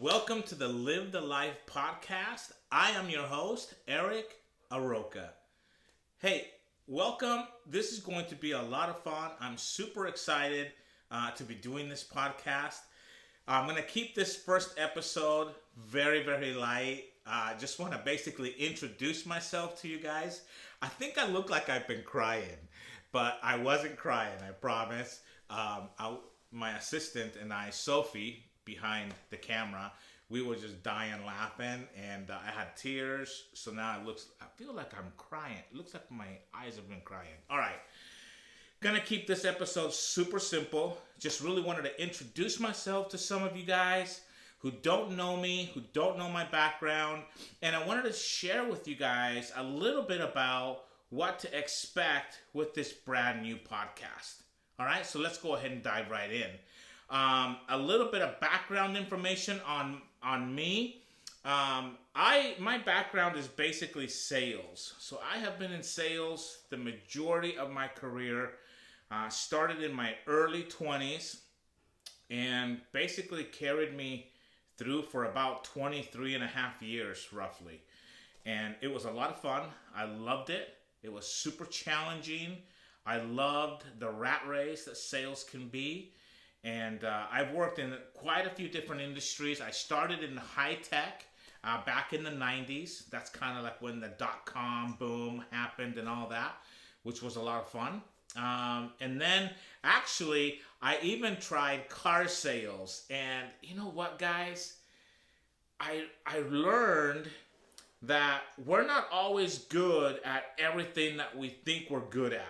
Welcome to the Live the Life podcast. I am your host, Eric Aroka. Hey, welcome. This is going to be a lot of fun. I'm super excited to be doing this podcast. I'm going to keep this first episode very, very light. I just want to basically introduce myself to you guys. I think I look like I've been crying, but I wasn't crying, I promise. My assistant and I, Sophie, behind the camera, we were just dying laughing, and I had tears. So now I feel like I'm crying. It looks like my eyes have been crying. All right. Gonna keep this episode super simple. Just really wanted to introduce myself to some of you guys who don't know me, who don't know my background, and I wanted to share with you guys a little bit about what to expect with this brand new podcast. All right, so let's go ahead and dive right in. A little bit of background information on me. My background is basically sales. So I have been in sales the majority of my career. Started in my early 20s and basically carried me through for about 23 and a half years roughly. And it was a lot of fun. I loved it. It was super challenging. I loved the rat race that sales can be. And I've worked in quite a few different industries. I started in high tech back in the 90s. That's kind of like when the dot-com boom happened and all that, which was a lot of fun. And then actually, I even tried car sales. And you know what, guys? I learned that we're not always good at everything that we think we're good at.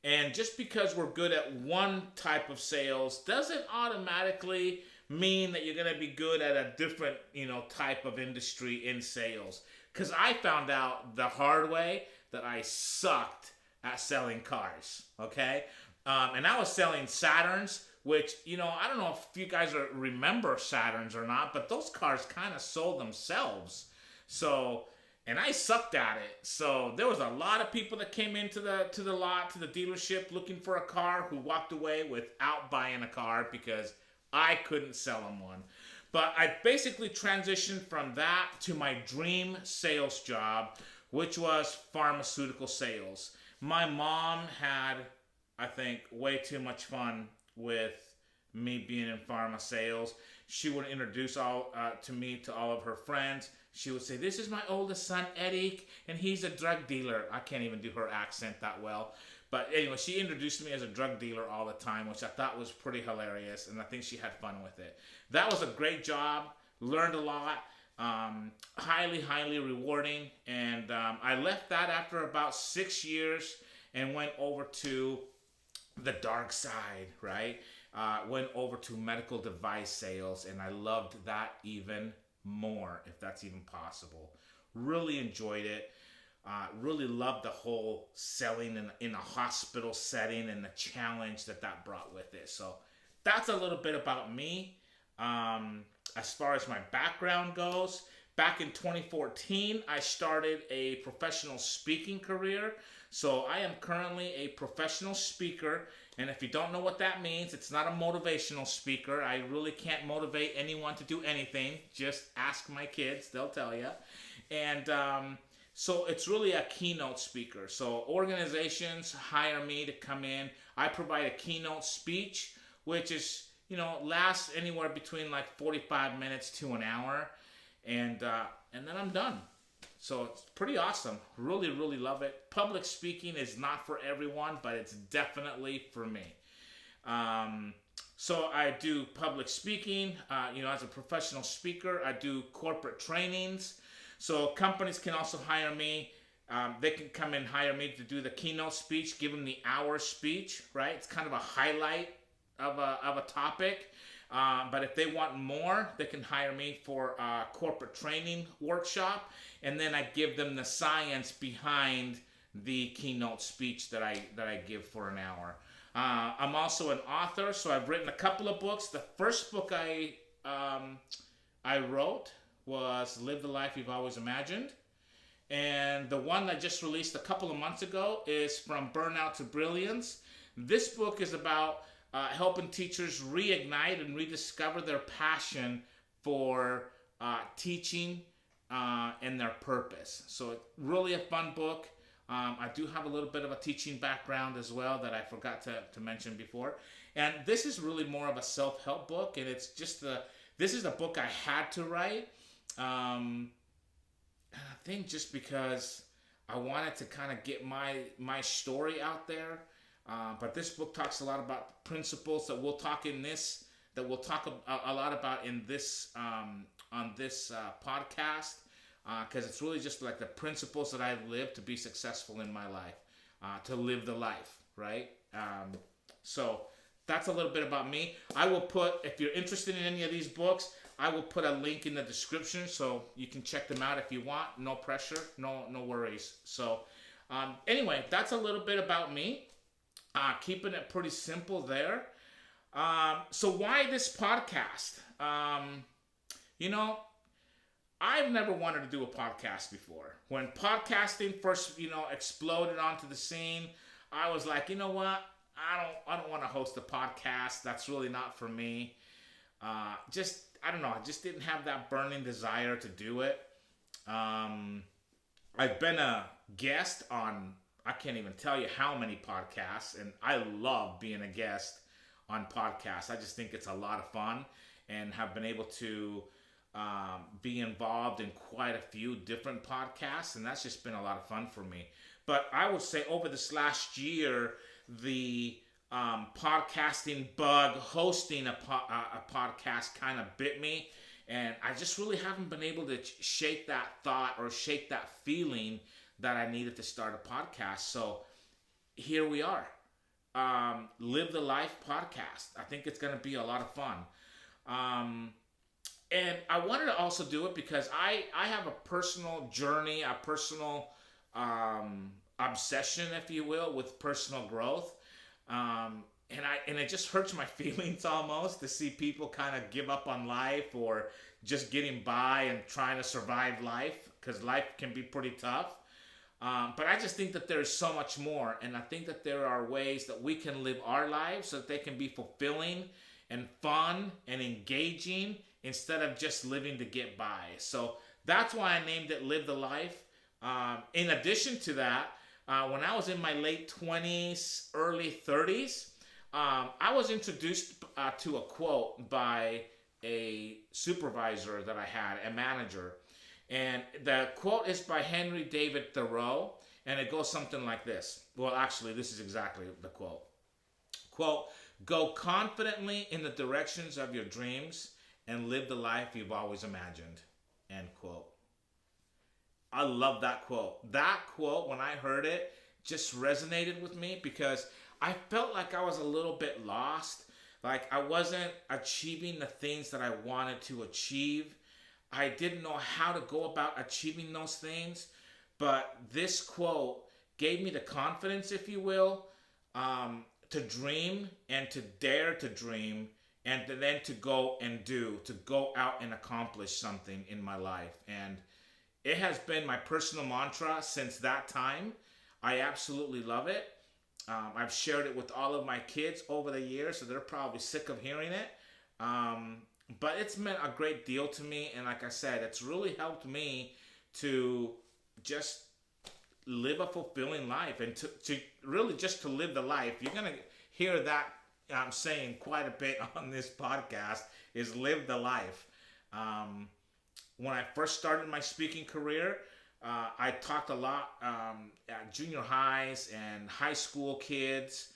And just because we're good at one type of sales doesn't automatically mean that you're going to be good at a different, type of industry in sales. Because I found out the hard way that I sucked at selling cars, okay? And I was selling Saturns, which, I don't know if you guys remember Saturns or not, but those cars kind of sold themselves. And I sucked at it. So there was a lot of people that came into the lot, to the dealership looking for a car who walked away without buying a car because I couldn't sell them one. But I basically transitioned from that to my dream sales job, which was pharmaceutical sales. My mom had, I think, way too much fun with me being in pharma sales. She would introduce me to all of her friends. She would say, "This is my oldest son, Eric, and he's a drug dealer." I can't even do her accent that well. But anyway, she introduced me as a drug dealer all the time, which I thought was pretty hilarious, and I think she had fun with it. That was a great job. Learned a lot. Highly, highly rewarding. And I left that after about 6 years and went over to the dark side, right? Went over to medical device sales, and I loved that even more, if that's even possible. Really enjoyed it. Really loved the whole selling in a hospital setting and the challenge that brought with it. So that's a little bit about me. As far as my background goes, back in 2014, I started a professional speaking career. So I am currently a professional speaker. And if you don't know what that means, it's not a motivational speaker. I really can't motivate anyone to do anything. Just ask my kids, they'll tell you. And so it's really a keynote speaker. So organizations hire me to come in. I provide a keynote speech, which is, lasts anywhere between like 45 minutes to an hour. And then I'm done. So it's pretty awesome. Really, really love it. Public speaking is not for everyone, but it's definitely for me. So I do public speaking, as a professional speaker. I do corporate trainings. So companies can also hire me. They can come and hire me to do the keynote speech, give them the hour speech, right? It's kind of a highlight of a topic. But if they want more, they can hire me for a corporate training workshop, and then I give them the science behind the keynote speech that I give for an hour. I'm also an author, so I've written a couple of books. The first book I wrote was Live the Life You've Always Imagined, and the one I just released a couple of months ago is From Burnout to Brilliance. This book is about helping teachers reignite and rediscover their passion for teaching and their purpose. So it's really a fun book. I do have a little bit of a teaching background as well that I forgot to mention before. And this is really more of a self-help book, and it's just this is a book I had to write. And I think just because I wanted to kind of get my story out there. But this book talks a lot about principles that we'll talk a lot about in this on this podcast, because it's really just like the principles that I've lived to be successful in my life, to live the life, right? So that's a little bit about me. I will put, if you're interested in any of these books, I will put a link in the description so you can check them out if you want. No pressure, no worries. So anyway, that's a little bit about me. Keeping it pretty simple there. So why this podcast? I've never wanted to do a podcast before. When podcasting first, exploded onto the scene, I was like, you know what? I don't want to host a podcast. That's really not for me. I don't know. I just didn't have that burning desire to do it. I've been a guest on, I can't even tell you how many podcasts, and I love being a guest on podcasts. I just think it's a lot of fun, and have been able to be involved in quite a few different podcasts, and that's just been a lot of fun for me. But I would say over this last year, the podcasting bug, hosting a podcast kind of bit me, and I just really haven't been able to shake that thought or shake that feeling that I needed to start a podcast. So here we are. Live the Life podcast. I think it's going to be a lot of fun. And I wanted to also do it because I have a personal journey, a personal obsession, if you will, with personal growth. And it just hurts my feelings almost to see people kind of give up on life or just getting by and trying to survive life, because life can be pretty tough. But I just think that there's so much more, and I think that there are ways that we can live our lives so that they can be fulfilling and fun and engaging instead of just living to get by. So that's why I named it Live the Life. In addition to that, when I was in my late 20s, early 30s, I was introduced to a quote by a supervisor that I had, a manager. And the quote is by Henry David Thoreau, and it goes something like this. Well, actually, this is exactly the quote. Quote, "Go confidently in the directions of your dreams and live the life you've always imagined." End quote. I love that quote. That quote, when I heard it, just resonated with me because I felt like I was a little bit lost. Like I wasn't achieving the things that I wanted to achieve. I didn't know how to go about achieving those things. But this quote gave me the confidence, if you will, to dream and to dare to dream, and then to go and do, to go out and accomplish something in my life. And it has been my personal mantra since that time. I absolutely love it. I've shared it with all of my kids over the years, so they're probably sick of hearing it. But it's meant a great deal to me. And like I said, it's really helped me to just live a fulfilling life and to really just to live the life. You're going to hear that I'm saying quite a bit on this podcast, is live the life. When I first started my speaking career, I talked a lot at junior highs and high school kids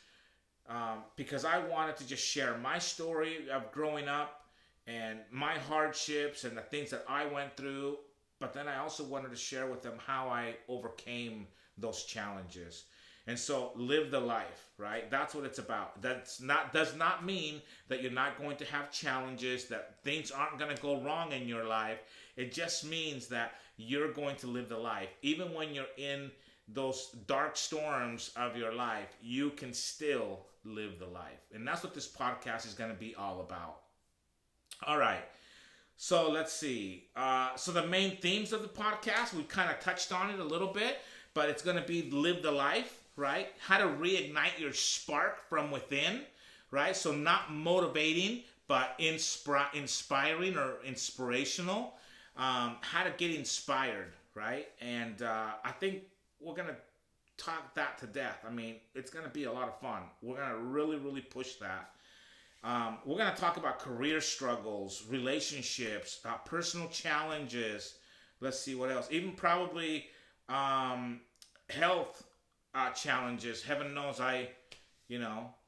because I wanted to just share my story of growing up and my hardships and the things that I went through. But then I also wanted to share with them how I overcame those challenges. And so live the life, right? That's what it's about. Does not mean that you're not going to have challenges, that things aren't going to go wrong in your life. It just means that you're going to live the life. Even when you're in those dark storms of your life, you can still live the life. And that's what this podcast is going to be all about. All right. So let's see. So the main themes of the podcast, we kind of touched on it a little bit, but it's going to be live the life, right? How to reignite your spark from within, right? So not motivating, but inspiring or inspirational. How to get inspired, right? And I think we're gonna talk that to death. I mean, it's gonna be a lot of fun. We're gonna really, really push that. We're gonna talk about career struggles, relationships, personal challenges. Let's see what else. Even probably health challenges. Heaven knows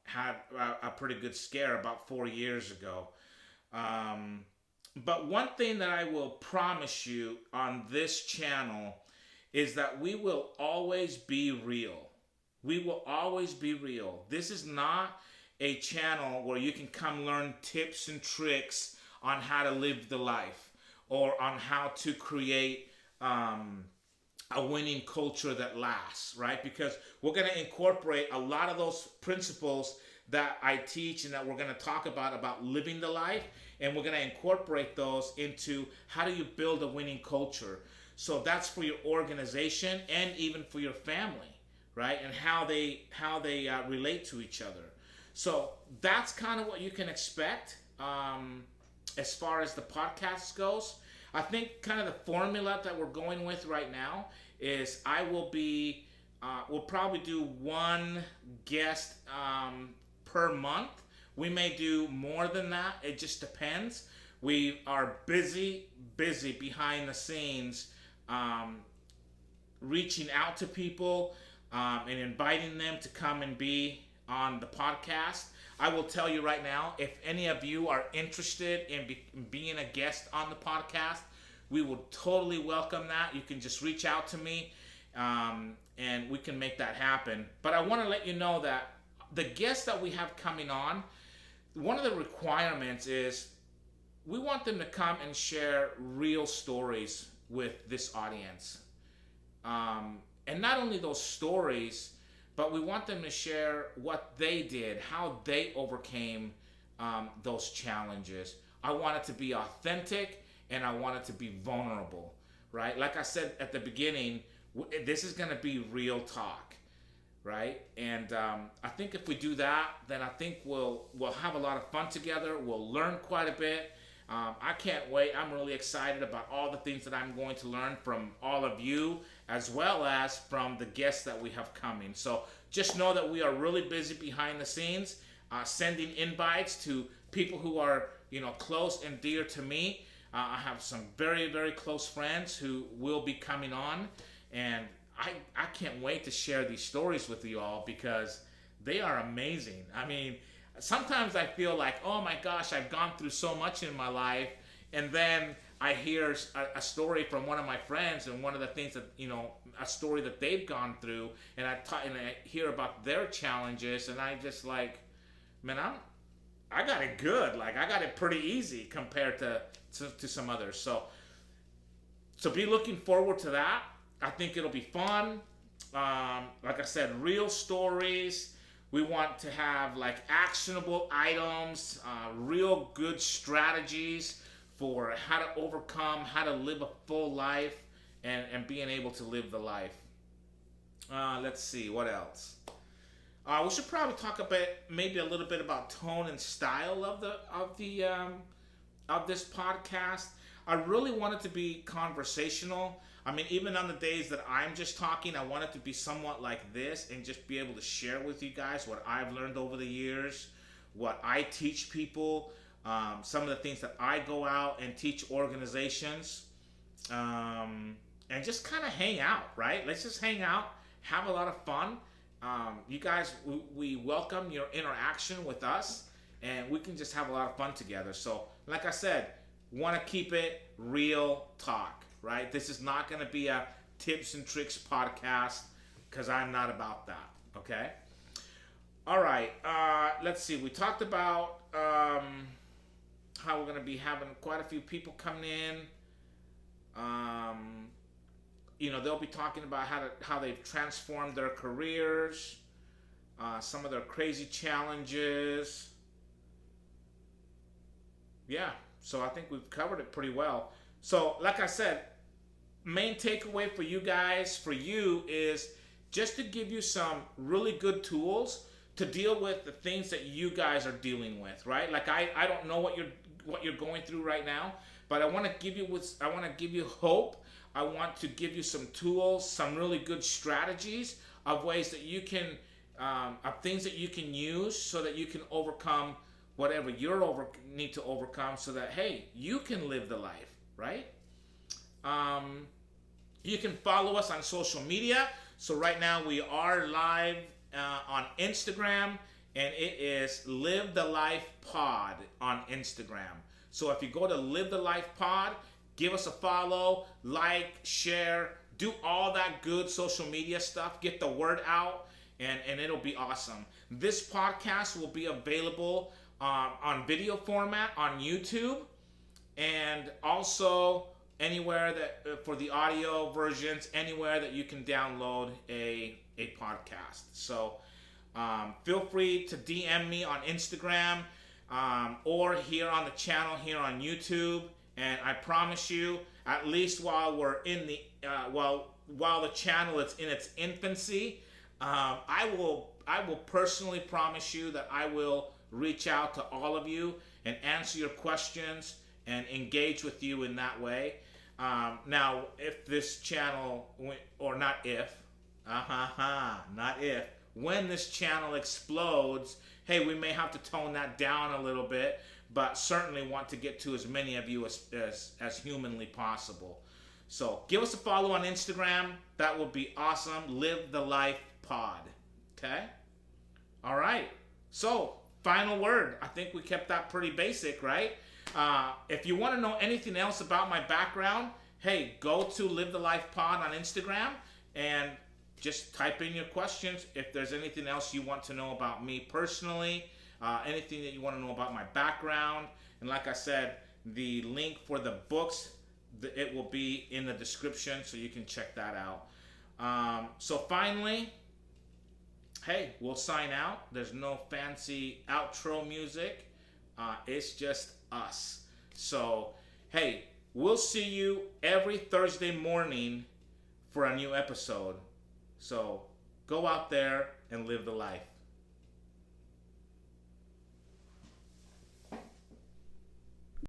had a pretty good scare about 4 years ago. But one thing that I will promise you on this channel is that we will always be real. We will always be real. This is not a channel where you can come learn tips and tricks on how to live the life or on how to create a winning culture that lasts, right? Because we're going to incorporate a lot of those principles that I teach and that we're going to talk about living the life, and we're going to incorporate those into how do you build a winning culture. So that's for your organization and even for your family, right? And how they relate to each other. So that's kind of what you can expect as far as the podcast goes. I think kind of the formula that we're going with right now is we'll probably do one guest per month. We may do more than that. It just depends. We are busy behind the scenes, reaching out to people and inviting them to come and be on the podcast. I will tell you right now, if any of you are interested in being a guest on the podcast, we will totally welcome that. You can just reach out to me and we can make that happen. But I want to let you know that the guests that we have coming on, one of the requirements is we want them to come and share real stories with this audience. And not only those stories, but we want them to share what they did, how they overcame those challenges. I want it to be authentic and I want it to be vulnerable, right? Like I said at the beginning, this is going to be real talk, right? And I think if we do that, then I think we'll have a lot of fun together. We'll learn quite a bit. I can't wait. I'm really excited about all the things that I'm going to learn from all of you, as well as from the guests that we have coming. So just know that we are really busy behind the scenes, sending invites to people who are, close and dear to me. I have some very, very close friends who will be coming on, and I can't wait to share these stories with you all because they are amazing. I mean, sometimes I feel like, oh my gosh, I've gone through so much in my life, and then I hear a story from one of my friends, and one of the things that, a story that they've gone through, and I hear about their challenges, and I just like, man, I got it good. Like, I got it pretty easy compared to some others. So be looking forward to that. I think it'll be fun. Like I said, real stories. We want to have like actionable items, real good strategies for how to overcome, how to live a full life, and being able to live the life. Let's see, what else? We should probably talk maybe a little bit about tone and style of this podcast. I really want it to be conversational. I mean, even on the days that I'm just talking, I want it to be somewhat like this and just be able to share with you guys what I've learned over the years, what I teach people, some of the things that I go out and teach organizations, and just kind of hang out, right? Let's just hang out, have a lot of fun. You guys, we welcome your interaction with us, and we can just have a lot of fun together. So, like I said, want to keep it real talk, right? This is not going to be a tips and tricks podcast because I'm not about that, okay? All right, let's see. We talked about how we're going to be having quite a few people coming in. They'll be talking about how they've transformed their careers, some of their crazy challenges. Yeah, so I think we've covered it pretty well. So, like I said, main takeaway for you guys, for you, is just to give you some really good tools to deal with the things that you guys are dealing with, right? Like I don't know what you're going through right now, but I want to give you hope. I want to give you some tools, some really good strategies of ways that you can of things that you can use so that you can overcome whatever need to overcome, so that hey, you can live the life, right? You can follow us on social media. So right now we are live on Instagram, and it is Live the Life Pod on Instagram. So if you go to Live the Life Pod, give us a follow, like, share, do all that good social media stuff, get the word out, and it'll be awesome. This podcast will be available on video format on YouTube, and also anywhere that for the audio versions, anywhere that you can download a podcast. So feel free to DM me on Instagram or here on the channel here on YouTube. And I promise you, at least while we're in the while the channel is in its infancy, I will personally promise you that I will reach out to all of you and answer your questions and engage with you in that way. Now, if this channel, or not if, not if, when this channel explodes, hey, we may have to tone that down a little bit, but certainly want to get to as many of you as humanly possible. So give us a follow on Instagram. That would be awesome. Live the Life Pod. Okay? All right. So, final word. I think we kept that pretty basic, right? If you want to know anything else about my background, hey, go to Live the Life Pod on Instagram and just type in your questions. If there's anything else you want to know about me personally, anything that you want to know about my background, and like I said, the link for the books, it will be in the description, so you can check that out. So finally, hey, we'll sign out. There's no fancy outro music. It's just us. So, hey, we'll see you every Thursday morning for a new episode. So, go out there and live the life.